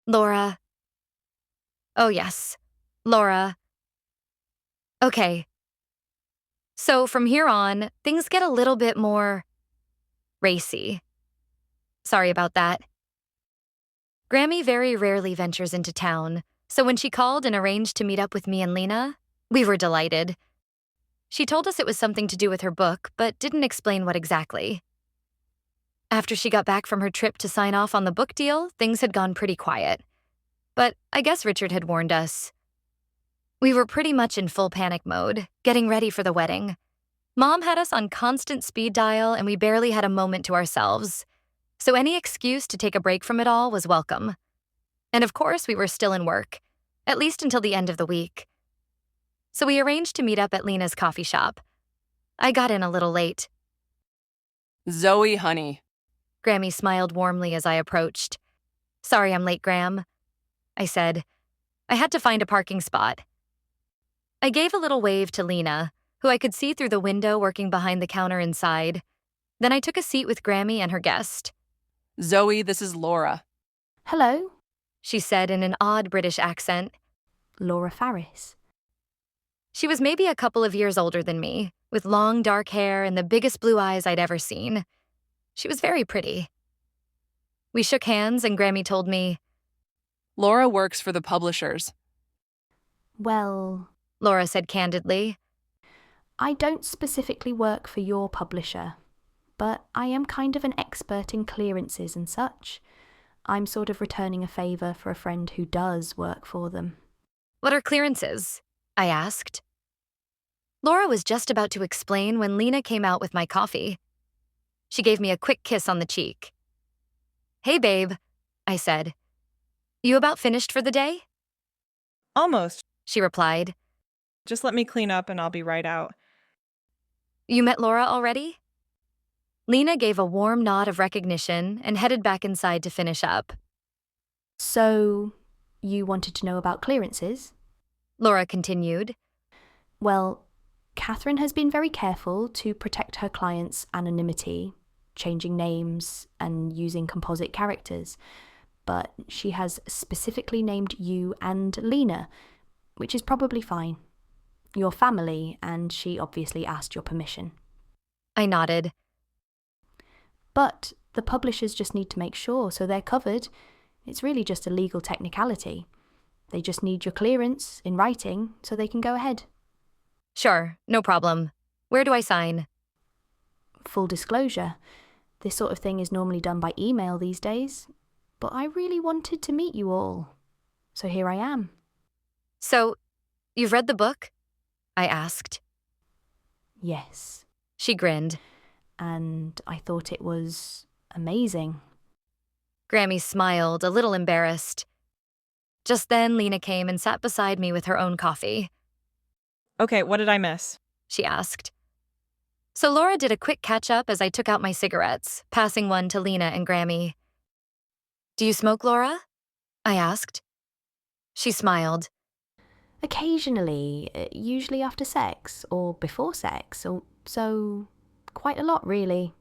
Laura. Oh, yes. Laura. Okay. So from here on, things get a little bit more racy. Sorry about that. Grammy very rarely ventures into town, so when she called and arranged to meet up with me and Lena, we were delighted. She told us it was something to do with her book, but didn't explain what exactly. After she got back from her trip to sign off on the book deal, things had gone pretty quiet. But I guess Richard had warned us. We were pretty much in full panic mode, getting ready for the wedding. Mom had us on constant speed dial, and we barely had a moment to ourselves. So any excuse to take a break from it all was welcome. And of course, we were still in work, at least until the end of the week. So we arranged to meet up at Lena's coffee shop. I got in a little late. Zoe, honey. Grammy smiled warmly as I approached. Sorry I'm late, Gram, I said. I had to find a parking spot. I gave a little wave to Lena, who I could see through the window working behind the counter inside. Then I took a seat with Grammy and her guest. Zoe, this is Laura. Hello, She said in an odd British accent. Laura Farris. She was maybe a couple of years older than me, with long dark hair and the biggest blue eyes I'd ever seen. She was very pretty. We shook hands and Grammy told me, Laura works for the publishers. Well, Laura said candidly. I don't specifically work for your publisher, but I am kind of an expert in clearances and such. I'm sort of returning a favour for a friend who does work for them. What are clearances? I asked. Laura was just about to explain when Lena came out with my coffee. She gave me a quick kiss on the cheek. Hey, babe, I said. You about finished for the day? Almost. She replied. Just let me clean up and I'll be right out. You met Laura already? Lena gave a warm nod of recognition and headed back inside to finish up. So, you wanted to know about clearances? Laura continued. Well, Catherine has been very careful to protect her clients' anonymity, changing names and using composite characters, but she has specifically named you and Lena, which is probably fine. Your family, and she obviously asked your permission. I nodded. But the publishers just need to make sure, so they're covered. It's really just a legal technicality. They just need your clearance in writing so they can go ahead. Sure, no problem. Where do I sign? Full disclosure, this sort of thing is normally done by email these days, but I really wanted to meet you all. So here I am. So, you've read the book? I asked. Yes. She grinned. And I thought it was amazing. Grammy smiled, a little embarrassed. Just then, Lena came and sat beside me with her own coffee. Okay, what did I miss? She asked. So Laura did a quick catch-up as I took out my cigarettes, passing one to Lena and Grammy. Do you smoke, Laura? I asked. She smiled. Occasionally, usually after sex or before sex, or so quite a lot, really.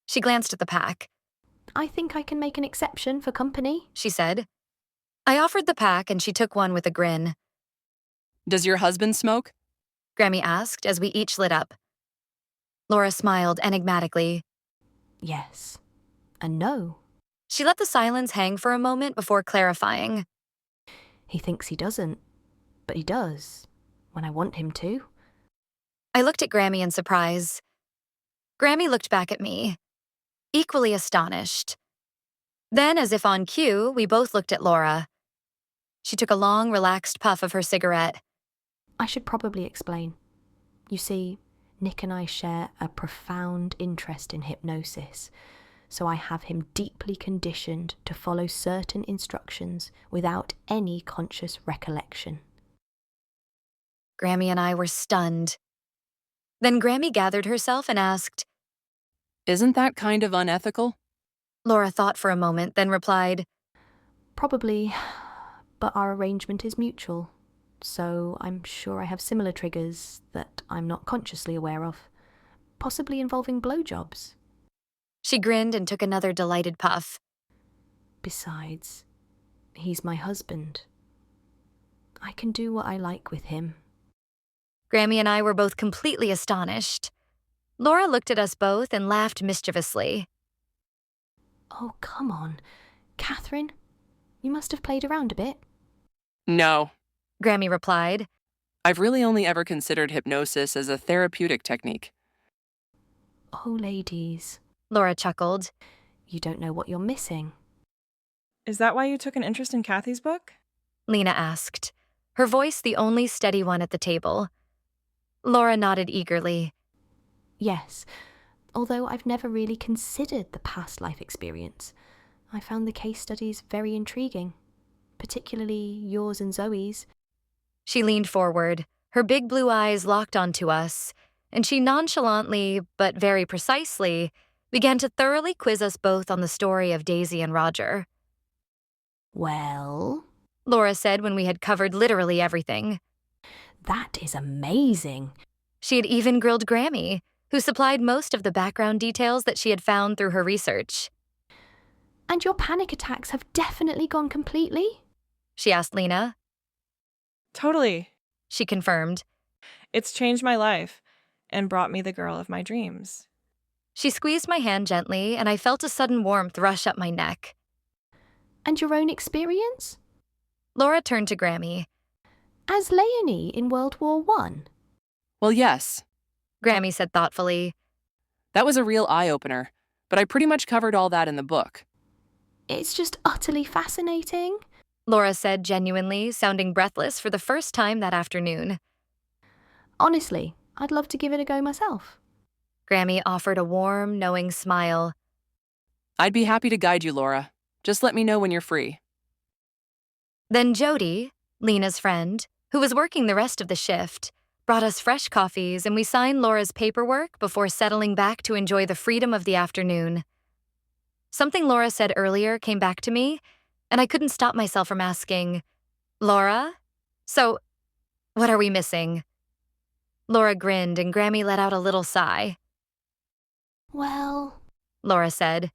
She glanced at the pack. I think I can make an exception for company, She said. I offered the pack and she took one with a grin. Does your husband smoke? Grammy asked as we each lit up. Laura smiled enigmatically. Yes. And no. She let the silence hang for a moment before clarifying. He thinks he doesn't, but he does, when I want him to. I looked at Grammy in surprise. Grammy looked back at me, equally astonished. Then, as if on cue, we both looked at Laura. She took a long, relaxed puff of her cigarette. I should probably explain. You see, Nick and I share a profound interest in hypnosis, so I have him deeply conditioned to follow certain instructions without any conscious recollection. Grammy and I were stunned. Then Grammy gathered herself and asked, Isn't that kind of unethical? Laura thought for a moment, then replied, Probably, but our arrangement is mutual, so I'm sure I have similar triggers that I'm not consciously aware of, possibly involving blowjobs. She grinned and took another delighted puff. Besides, He's my husband. I can do what I like with him. Grammy and I were both completely astonished. Laura looked at us both and laughed mischievously. Oh, come on. Catherine, you must have played around a bit. No, Grammy replied. I've really only ever considered hypnosis as a therapeutic technique. Oh, ladies, Laura chuckled. you don't know what you're missing. Is that why you took an interest in Kathy's book? Lena asked, her voice the only steady one at the table. Laura nodded eagerly. Yes, although I've never really considered the past life experience. I found the case studies very intriguing, particularly yours and Zoe's. She leaned forward, her big blue eyes locked onto us, and she nonchalantly, but very precisely, began to thoroughly quiz us both on the story of Daisy and Roger. Well, Laura said when we had covered literally everything. that is amazing. She had even grilled Grammy, who supplied most of the background details that she had found through her research. And your panic attacks have definitely gone completely? She asked Lena. Totally. She confirmed. It's changed my life and brought me the girl of my dreams. She squeezed my hand gently, and I felt a sudden warmth rush up my neck. And your own experience? Laura turned to Grammy. As Leonie in World War I? Well, yes, Grammy said thoughtfully. that was a real eye-opener, but I pretty much covered all that in the book. It's just utterly fascinating. Laura said genuinely, sounding breathless for the first time that afternoon. Honestly, I'd love to give it a go myself. Grammy offered a warm, knowing smile. I'd be happy to guide you, Laura. Just let me know when you're free. Then Jody, Lena's friend, who was working the rest of the shift, brought us fresh coffees and we signed Laura's paperwork before settling back to enjoy the freedom of the afternoon. Something Laura said earlier came back to me, and I couldn't stop myself from asking, Laura? So, what are we missing? Laura grinned and Grammy let out a little sigh. Well, Laura said,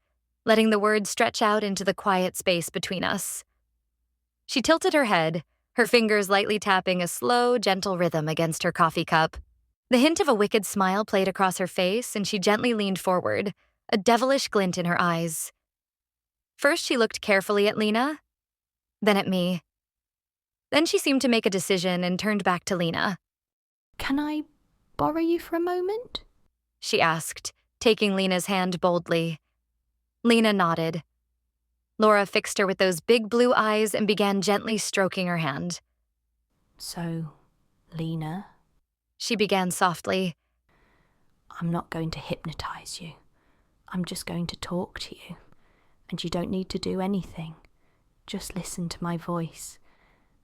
letting the words stretch out into the quiet space between us. She tilted her head, her fingers lightly tapping a slow, gentle rhythm against her coffee cup. The hint of a wicked smile played across her face, and she gently leaned forward, a devilish glint in her eyes. First, she looked carefully at Lena, then at me. Then she seemed to make a decision and turned back to Lena. can I borrow you for a moment? She asked, taking Lena's hand boldly. Lena nodded. Laura fixed her with those big blue eyes and began gently stroking her hand. So, Lena, She began softly. I'm not going to hypnotize you. I'm just going to talk to you. And you don't need to do anything. Just listen to my voice.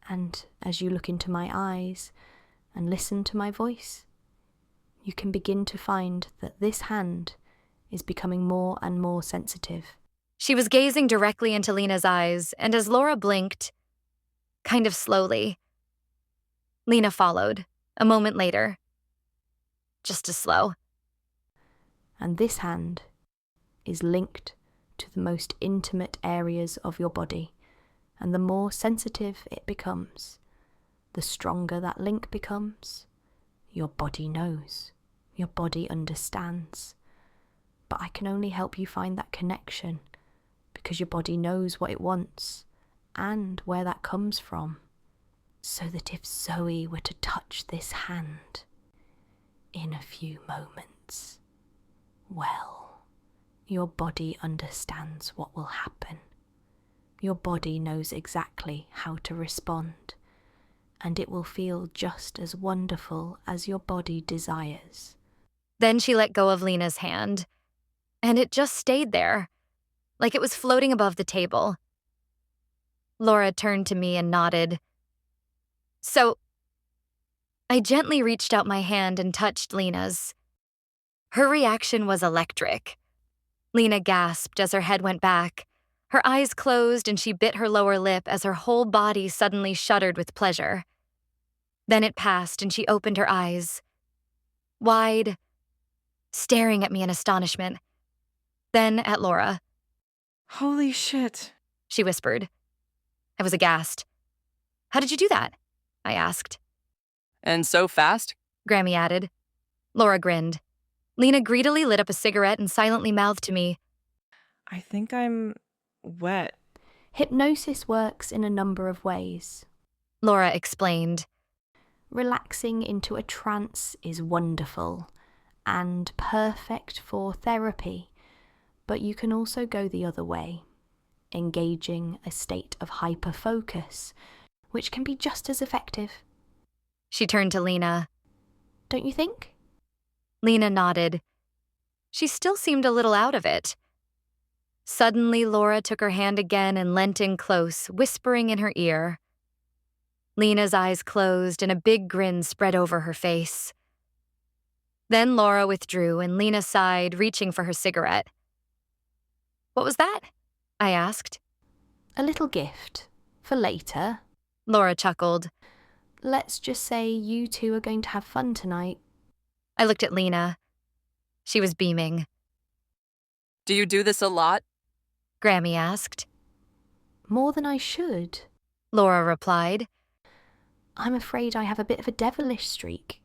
And as you look into my eyes and listen to my voice, you can begin to find that this hand is becoming more and more sensitive. She was gazing directly into Lena's eyes, and as Laura blinked, kind of slowly, Lena followed, a moment later. Just as slow. And this hand is linked to the most intimate areas of your body. And the more sensitive it becomes, the stronger that link becomes. Your body knows. Your body understands. But I can only help you find that connection because your body knows what it wants and where that comes from. So that if Zoe were to touch this hand in a few moments, well, your body understands what will happen. Your body knows exactly how to respond, and it will feel just as wonderful as your body desires. Then she let go of Lena's hand, and it just stayed there, like it was floating above the table. Laura turned to me and nodded. So, I gently reached out my hand and touched Lena's. Her reaction was electric. Lena gasped as her head went back. Her eyes closed and she bit her lower lip as her whole body suddenly shuddered with pleasure. Then it passed and she opened her eyes, wide, staring at me in astonishment. Then at Laura. Holy shit. She whispered. I was aghast. How did you do that? I asked. And so fast? Grammy added. Laura grinned. Lena greedily lit up a cigarette and silently mouthed to me, I think I'm wet. Hypnosis works in a number of ways. Laura explained. Relaxing into a trance is wonderful and perfect for therapy, but you can also go the other way, engaging a state of hyperfocus, which can be just as effective. She turned to Lena. Don't you think? Lena nodded. She still seemed a little out of it. Suddenly, Laura took her hand again and leant in close, whispering in her ear. Lena's eyes closed and a big grin spread over her face. Then Laura withdrew and Lena sighed, reaching for her cigarette. What was that? I asked. A little gift for later. Laura chuckled. Let's just say you two are going to have fun tonight. I looked at Lena. She was beaming. Do you do this a lot? Grammy asked. More than I should. Laura replied. I'm afraid I have a bit of a devilish streak.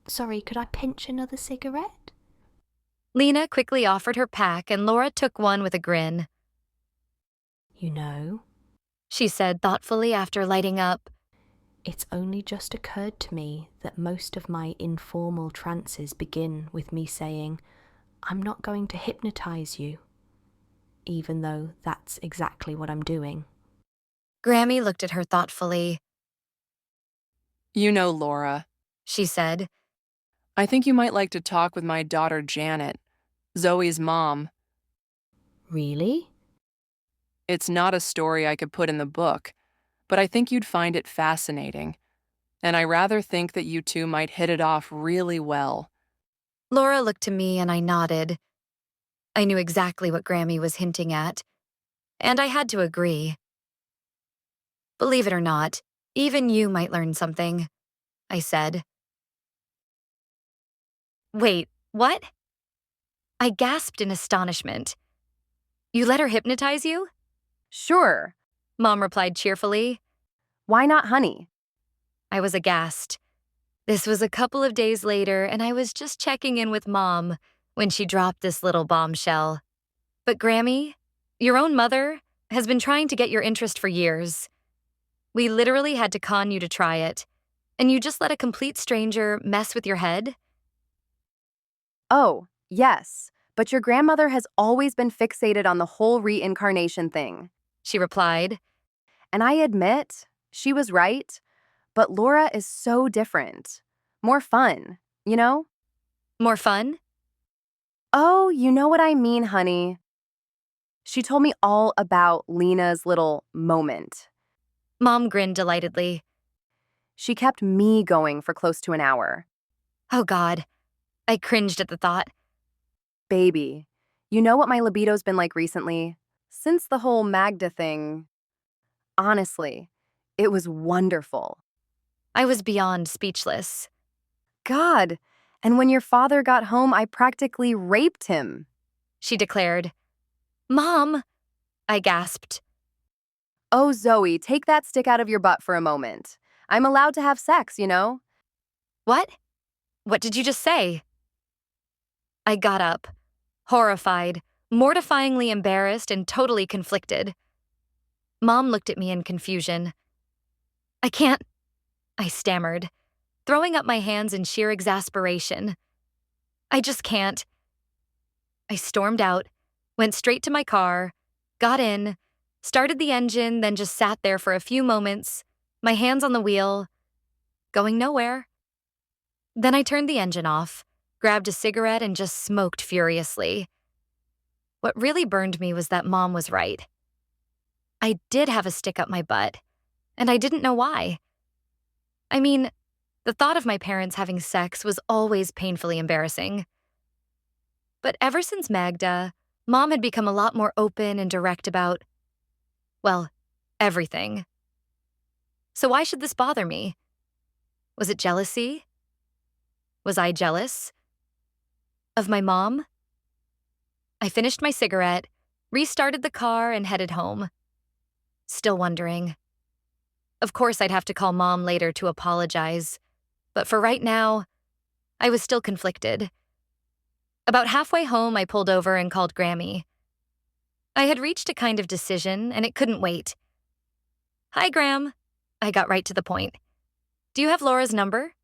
Sorry, could I pinch another cigarette? Lena quickly offered her pack and Laura took one with a grin. You know, She said thoughtfully after lighting up. it's only just occurred to me that most of my informal trances begin with me saying, I'm not going to hypnotize you, even though that's exactly what I'm doing. Grammy looked at her thoughtfully. You know, Laura, She said. I think you might like to talk with my daughter Janet, Zoe's mom. Really? It's not a story I could put in the book, but I think you'd find it fascinating. And I rather think that you two might hit it off really well. Laura looked to me and I nodded. I knew exactly what Grammy was hinting at, and I had to agree. Believe it or not, even you might learn something, I said. Wait, what? I gasped in astonishment. You let her hypnotize you? Sure. Mom replied cheerfully. Why not honey? I was aghast. This was a couple of days later, and I was just checking in with Mom when she dropped this little bombshell. But Grammy, your own mother, has been trying to get your interest for years. We literally had to con you to try it, and you just let a complete stranger mess with your head? Oh, yes. But your grandmother has always been fixated on the whole reincarnation thing. She replied. And I admit, she was right. But Laura is so different. More fun, you know? More fun? Oh, you know what I mean, honey. She told me all about Lena's little moment. Mom grinned delightedly. She kept me going for close to an hour. Oh, God. I cringed at the thought. Baby, you know what my libido's been like recently? Since the whole Magda thing. Honestly, it was wonderful. I was beyond speechless. God, and when your father got home, I practically raped him. She declared. Mom! I gasped. Oh, Zoe, take that stick out of your butt for a moment. I'm allowed to have sex, you know? What? What did you just say? I got up, horrified, mortifyingly embarrassed, and totally conflicted. Mom looked at me in confusion. I can't, I stammered, throwing up my hands in sheer exasperation. I just can't. I stormed out, went straight to my car, got in, started the engine, then just sat there for a few moments, my hands on the wheel, going nowhere. Then I turned the engine off, grabbed a cigarette, and just smoked furiously. What really burned me was that Mom was right. I did have a stick up my butt, and I didn't know why. I mean, the thought of my parents having sex was always painfully embarrassing. But ever since Magda, Mom had become a lot more open and direct about, well, everything. So why should this bother me? Was it jealousy? Was I jealous? Of my mom? I finished my cigarette, restarted the car, and headed home. Still wondering. Of course, I'd have to call Mom later to apologize, but for right now, I was still conflicted. About halfway home, I pulled over and called Grammy. I had reached a kind of decision, and it couldn't wait. "Hi, Gram." I got right to the point. "Do you have Laura's number?"